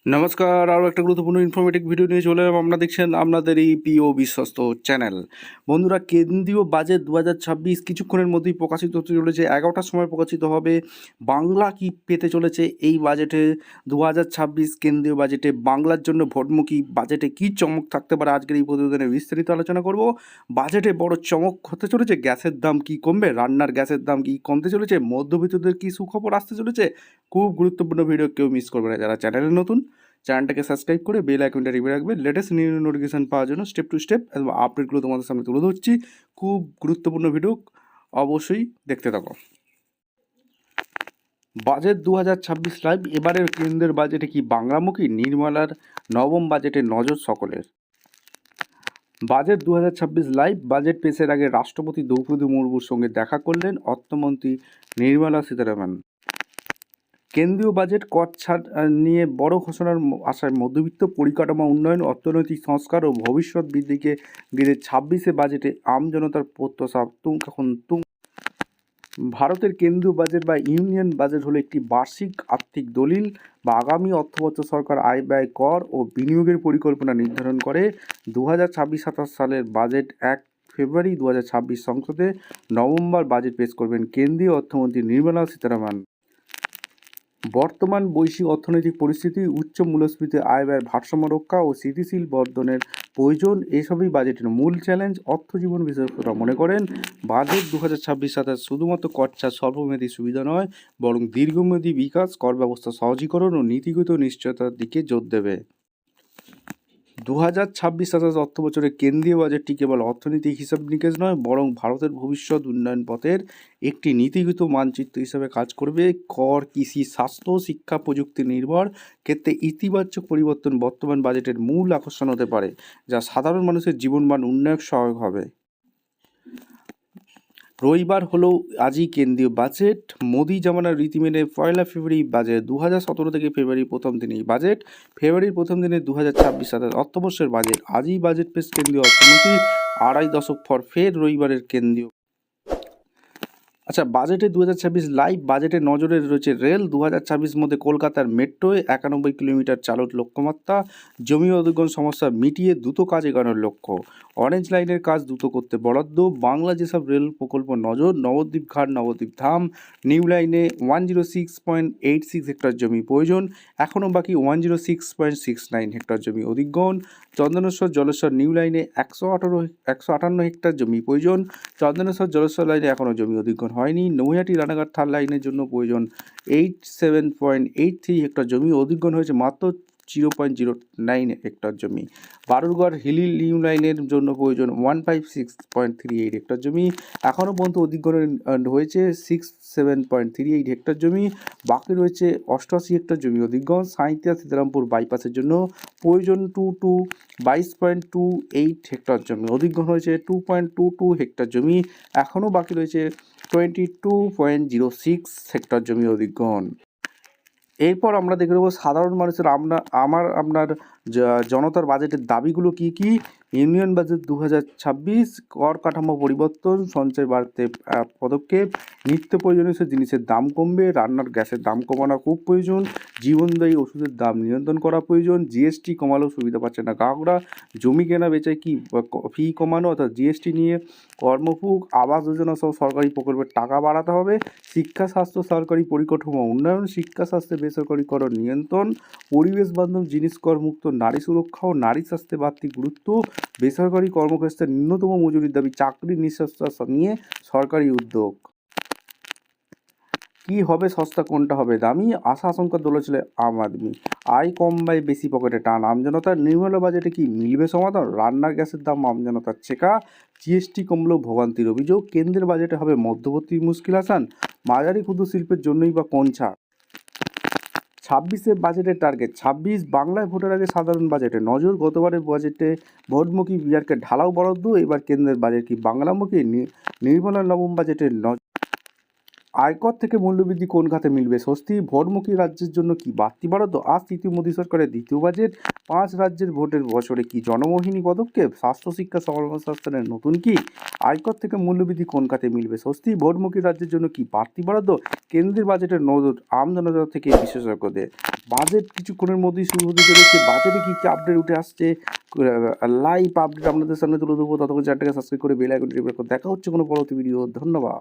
নমস্কার, আরও একটা গুরুত্বপূর্ণ ইনফরমেটিভ ভিডিও নিয়ে চলে এলাম। আপনারা দেখছেন আপনাদের এই প্রিয় বিশ্বস্ত চ্যানেল। বন্ধুরা, কেন্দ্রীয় বাজেট 2026 কিছুক্ষণের মধ্যেই প্রকাশিত হতে চলেছে। 11টার সময় প্রকাশিত হবে। বাংলা কি পেতে চলেছে এই বাজেটে? 2026 কেন্দ্রীয় বাজেটে বাংলার জন্য ভোটমুখী বাজেটে কী চমক থাকতে পারে, আজকের এই প্রতিবেদনে বিস্তারিত আলোচনা করব। বাজেটে বড় চমক হতে চলেছে। গ্যাসের দাম কি কমবে? রান্নার গ্যাসের দাম কি কমতে চলেছে? মধ্যবিত্তদের কি সুখবর আসতে চলেছে? খুব গুরুত্বপূর্ণ ভিডিও, কেউ মিস করবে না। যারা চ্যানেলে নতুন, চ্যানেলটাকে সাবস্ক্রাইব করে বেল আইকনটা টিপে রাখবে। লেটেস্ট নিউ নোটিফিকেশান পাওয়ার জন্য স্টেপ টু স্টেপ এবং আপডেটগুলো তোমাদের সামনে তুলে ধরছি। খুব গুরুত্বপূর্ণ ভিডিও, অবশ্যই দেখতে থাকো। Budget 2026 live. এবারের কেন্দ্রের বাজেটে কি বাংলামুখী? নির্মলার নবম বাজেটে নজর সকলের। Budget 2026 live. বাজেট পেশের আগে রাষ্ট্রপতি দ্রৌপদী মুর্মুর সঙ্গে দেখা করলেন অর্থমন্ত্রী নির্মলা সীতারামন। কেন্দ্রীয় বাজেট কর ছাড় নিয়ে বড় ঘোষণার আশায় মধ্যবিত্ত পরিকাঠামো উন্নয়ন, অর্থনৈতিক সংস্কার ও ভবিষ্যৎ বৃদ্ধিকে ঘিরে 26 বাজেটে আমজনতার প্রত্যাশা এখন ভারতের কেন্দ্রীয় বাজেট বা ইউনিয়ন বাজেট হলো একটি বার্ষিক আর্থিক দলিল বা আগামী অর্থবছর সরকার আয় ব্যয়, কর ও বিনিয়োগের পরিকল্পনা নির্ধারণ করে। 2026-27 সালের বাজেট 1 ফেব্রুয়ারি 2026 সংসদে নভেম্বর বাজেট পেশ করবেন কেন্দ্রীয় অর্থমন্ত্রী নির্মলা সীতারামন। বর্তমান বৈশ্বিক অর্থনৈতিক পরিস্থিতি, উচ্চ মূল্যস্ফীতি, আয় ব্যয়ের ভারসাম্য রক্ষা ও স্থিতিশীল বর্ধনের প্রয়োজন, এসবই বাজেটের মূল চ্যালেঞ্জ। অর্থজীবন বিশেষজ্ঞরা মনে করেন বাজেট 2026-27 শুধুমাত্র কর ছাড় স্বল্পমেয়াদী সুবিধা নয়, বরং দীর্ঘমেয়াদী বিকাশ, কর ব্যবস্থা সহজীকরণ ও নীতিগত নিশ্চয়তার দিকে জোর দেবে। 2026-27 অর্থ বছরে কেন্দ্রীয় বাজেটটি কেবল অর্থনৈতিক হিসাব নিকেশ নয়, বরং ভারতের ভবিষ্যৎ উন্নয়ন পথের একটি নীতিগত মানচিত্র হিসাবে কাজ করবে। কর, কৃষি, স্বাস্থ্য, শিক্ষা, প্রযুক্তি নির্ভর ক্ষেত্রে ইতিবাচক পরিবর্তন বর্তমান বাজেটের মূল আকর্ষণ হতে পারে, যা সাধারণ মানুষের জীবনমান উন্নয়ন সহায়ক হবে। রবিবার হলো আজই কেন্দ্রীয় বাজেট। মোদি জামানার রীতি মেনে 1 ফেব্রুয়ারি বাজেট। 2017 থেকে ফেব্রুয়ারির প্রথম দিনেই বাজেট। ফেব্রুয়ারির প্রথম দিনে 2026-27 অর্থবর্ষের বাজেট। আজই বাজেট পেশ কেন্দ্রীয় অর্থমন্ত্রী। আড়াই দশক পর ফের রবিবারের কেন্দ্রীয়। আচ্ছা, বাজেটে 2026 লাইভ। বাজেটে নজরে রয়েছে রেল। 2026 মধ্যে কলকাতার মেট্রোয় 91 কিলোমিটার চালুর লক্ষ্যমাত্রা। জমি অধিগ্রহণ সমস্যা মিটিয়ে দ্রুত কাজ এগোনোর লক্ষ্য। অরেঞ্জ লাইনের কাজ দ্রুত করতে বরাদ্দ। বাংলা যেসব রেল প্রকল্প নজর: নবদ্বীপ ঘাট, নবদ্বীপ ধাম। নিউ লাইনে 106.86 হেক্টর জমি প্রয়োজন, এখনও বাকি 106.69 হেক্টর জমি অধিগ্রহণ। চন্দনেশ্বর জলেশ্বর নিউ লাইনে 158 হেক্টর জমি প্রয়োজন। চন্দনেশ্বর জলেশ্বর লাইনে এখনও জমি অধিগ্রহণ হয়নি। নৈহাটি রানাঘাট থার লাইনের জন্য প্রয়োজন 87.83 হেক্টর জমি, অধিগ্রহণ হয়েছে মাত্র 0.09 হেক্টর জমি। বারুরগড় হিলি নিউ লাইনের জন্য প্রয়োজন 156.38 হেক্টর জমি, এখনও পর্যন্ত অধিগ্রহণ হয়েছে 67.38 হেক্টর জমি। বাকি রয়েছে 88 হেক্টর জমি অধিগ্রহণ। সাঁইথিয়া সীতারামপুর বাইপাসের জন্য প্রয়োজন 22.28 হেক্টর জমি, অধিগ্রহণ হয়েছে 2.22 হেক্টর জমি, এখনও বাকি রয়েছে 22.06 হেক্টর জমি অধিগ্রহণ। এরপর আমরা দেখে নেব সাধারণ মানুষের আপনার জনতার বাজেটের দাবিগুলো কী কী। ইউনিয়ন বাজেট 2026, কর কাঠামো পরিবর্তন, সঞ্চয় বাড়তে পদক্ষেপ, নিত্য প্রয়োজনীয় জিনিসের দাম কমবে, রান্নার গ্যাসের দাম কমানো খুব প্রয়োজন, জীবনদায়ী ওষুধের দাম নিয়ন্ত্রণ করা প্রয়োজন, জিএসটি কমালেও সুবিধা পাচ্ছে না গ্রাহকরা, জমি কেনা বেচায় কি ফি কমানো অর্থাৎ জিএসটি নিয়ে, কর্মভোগ, আবাস যোজনা সহ সরকারি প্রকল্পের টাকা বাড়াতে হবে, শিক্ষা স্বাস্থ্য সরকারি পরিকাঠামো উন্নয়ন, শিক্ষা স্বাস্থ্যে বেসরকারিকরণ নিয়ন্ত্রণ, পরিবেশ বান্ধব জিনিস কর মুক্ত, নারী সুরক্ষা ও নারী স্বাস্থ্যে বাড়তি গুরুত্ব, বেসরকারি কর্মক্ষেত্রে ন্যূনতম মজুরির দাবি, চাকরির নিঃশ্বাস নিয়ে সরকারি উদ্যোগ। কি হবে সস্তা, কোনটা হবে দামি? আশা আশঙ্কার দোলে ছিল আম আদমি। আয় কম ব্যয় বেশি পকেটে টান আমজনতার। নির্মলা বাজেটে কি মিলবে সমাধান? রান্নার গ্যাসের দাম আমজনতার ছেকা, জিএসটি কমলেও ভোগান্তির অভিযোগ। কেন্দ্রের বাজেটে হবে মধ্যবর্তী মুশকিল আসান, মাঝারি ক্ষুদ্র শিল্পের জন্যই বা কোন ছাড়? 26 বাজেটের টার্গেট 26। বাংলায় ভোটের আগে সাধারণ বাজেটে নজর। গতবারের বাজেটে ভোটমুখী বিহারকে ঢালাও বরাদ্দ, এবার কেন্দ্রের বাজেট কি বাংলামুখী? নির্মলার নবম বাজেটের নজর। আয়কর থেকে মূল্যবৃদ্ধি কোন খাতে মিলবে স্বস্তি, ভোটমুখী রাজ্যের জন্য কি বাড়তি বরাদ্দ, আজ তৃতীয় মোদী সরকারের দ্বিতীয় বাজেট, 5 রাজ্যের ভোটের বছরে কি জনমোহিনী পদক্ষেপ, স্বাস্থ্য শিক্ষা কর্মসংস্থানের নতুন কি, আয়কর থেকে মূল্যবৃদ্ধি কোন খাতে মিলবে স্বস্তি, ভোটমুখী রাজ্যের জন্য কি বাড়তি বরাদ্দ, কেন্দ্রের বাজেটের নজর আম জনতা থেকে বিশেষজ্ঞদের। বাজেট কিছুক্ষণের মধ্যেই শুরু হতে চলেছে, বাজেটে কী কী আপডেট উঠে আসছে লাইভ আপডেট আপনাদের সামনে তুলে দেবো। ততক্ষণ চ্যানেলটাকে সাবস্ক্রাইব করে বেল আইকনটি প্রেস করে দেখা হচ্ছে কোনো পরবর্তী ভিডিও। ধন্যবাদ।